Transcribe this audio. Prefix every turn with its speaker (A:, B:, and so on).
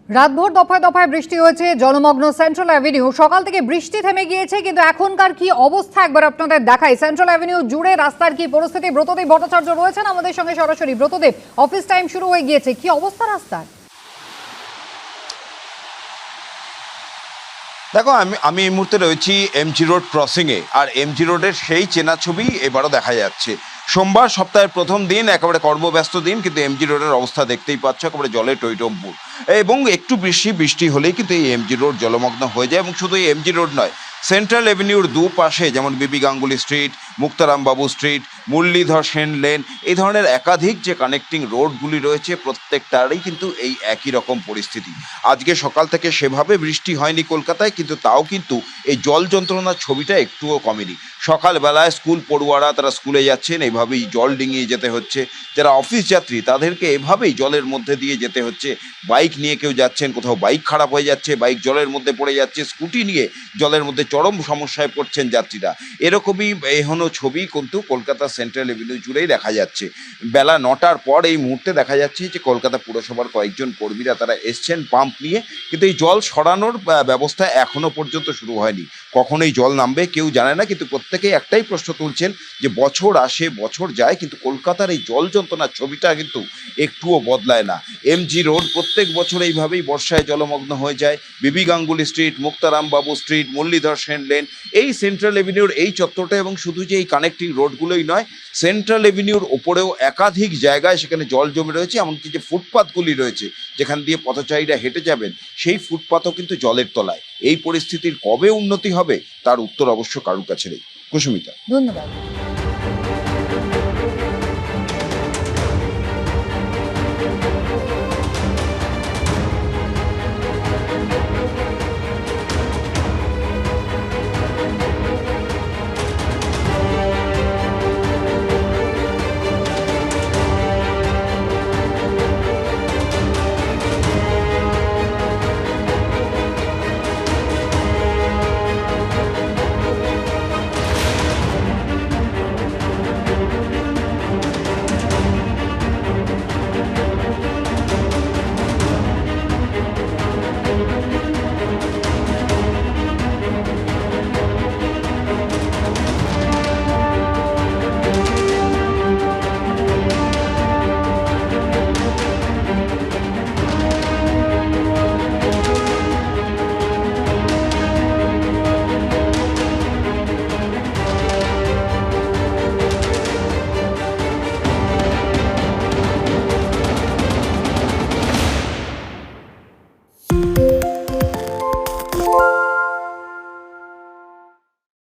A: রাতভর দফায় দফায় বৃষ্টি হয়েছে, জলমগ্ন সেন্ট্রাল অ্যাভিনিউ। সকাল থেকে বৃষ্টি থেমে গিয়েছে, কিন্তু এখনকার কি অবস্থা একবার আপনাদের দেখাই। সেন্ট্রাল অ্যাভিনিউ জুড়ে রাস্তার কি পরিস্থিতি? ব্রতদেব ভট্টাচার্য রয়েছেন আমাদের সঙ্গে সরাসরি। ব্রতদেব, অফিস টাইম শুরু হয়ে গিয়েছে, কি অবস্থা রাস্তার?
B: দেখো, আমি এই মুহূর্তে রয়েছি এমজি রোড ক্রসিংয়ে। আর এমজি রোডের সেই চেনা ছবি এবারও দেখা যাচ্ছে। সোমবার সপ্তাহের প্রথম দিন, একেবারে কর্মব্যস্ত দিন, কিন্তু এমজি রোডের অবস্থা দেখতেই পাচ্ছ, একেবারে জলে টইটম্বুর। এবং একটু বৃষ্টি হলেই কিন্তু এই এমজি রোড জলমগ্ন হয়ে যায়। এবং শুধু এই এমজি রোড নয়, সেন্ট্রাল এভিনিউর দুপাশে যেমন বিবি গাঙ্গুলি স্ট্রিট, মুক্তারাম বাবু স্ট্রিট, মুরলীধর সেন লেন, এই ধরনের একাধিক যে কানেক্টিং রোডগুলি রয়েছে, প্রত্যেকটারই কিন্তু এই একই রকম পরিস্থিতি। আজকে সকাল থেকে সেভাবে বৃষ্টি হয়নি কলকাতায়, কিন্তু তাও কিন্তু এই জল যন্ত্রণার ছবিটা একটুও কমেনি। সকালবেলায় স্কুল পড়ুয়ারা তারা স্কুলে যাচ্ছেন, এইভাবেই জল ডিঙিয়ে যেতে হচ্ছে। যারা অফিস যাত্রী তাদেরকে এভাবেই জলের মধ্যে দিয়ে যেতে হচ্ছে। বাইক নিয়ে কেউ যাচ্ছেন, কোথাও বাইক খারাপ হয়ে যাচ্ছে, বাইক জলের মধ্যে পড়ে যাচ্ছে, স্কুটি নিয়ে জলের মধ্যে চরম সমস্যায় পড়ছেন যাত্রীরা। এরকমই এখনো ছবি কিন্তু কলকাতা সেন্ট্রাল এভিনিউ জুড়েই দেখা যাচ্ছে। বেলা 9টার পর এই মুহূর্তে দেখা যাচ্ছে যে কলকাতা পুরসভার কয়েকজন কর্মীরা তারা এসছেন পাম্প নিয়ে, কিন্তু এই জল সরানোর ব্যবস্থা এখনো পর্যন্ত শুরু হয়নি। কখন এই জল নামবে কেউ জানে না, কিন্তু প্রত্যেকেই একটাই প্রশ্ন তুলছেন যে বছর আসে বছর যায়, কিন্তু কলকাতার এই জল যন্ত্রণার ছবিটা কিন্তু একটুও বদলায় না। এমজি রোড প্রত্যেক বছর এইভাবেই বর্ষায় জলমগ্ন হয়ে যায়। বিবি গাঙ্গুলি স্ট্রিট, মুক্তারাম বাবু স্ট্রিট, মুরলীধর সেন লেন, এই সেন্ট্রাল এভিনিউর এই চত্বরটা, এবং শুধু যে এই কানেক্টিং রোডগুলোই নয়, সেন্ট্রাল এভিনিউর ওপরেও একাধিক জায়গায় সেখানে জল জমে রয়েছে। এমনকি যে ফুটপাথগুলি রয়েছে যেখান দিয়ে পথচারীরা হেঁটে যাবেন, সেই ফুটপাথও কিন্তু জলের তলায়। এই পরিস্থিতির কবে উন্নতি হবে তার উত্তর অবশ্য কারোর কাছে নেই। কুসুমিতা,
A: ধন্যবাদ।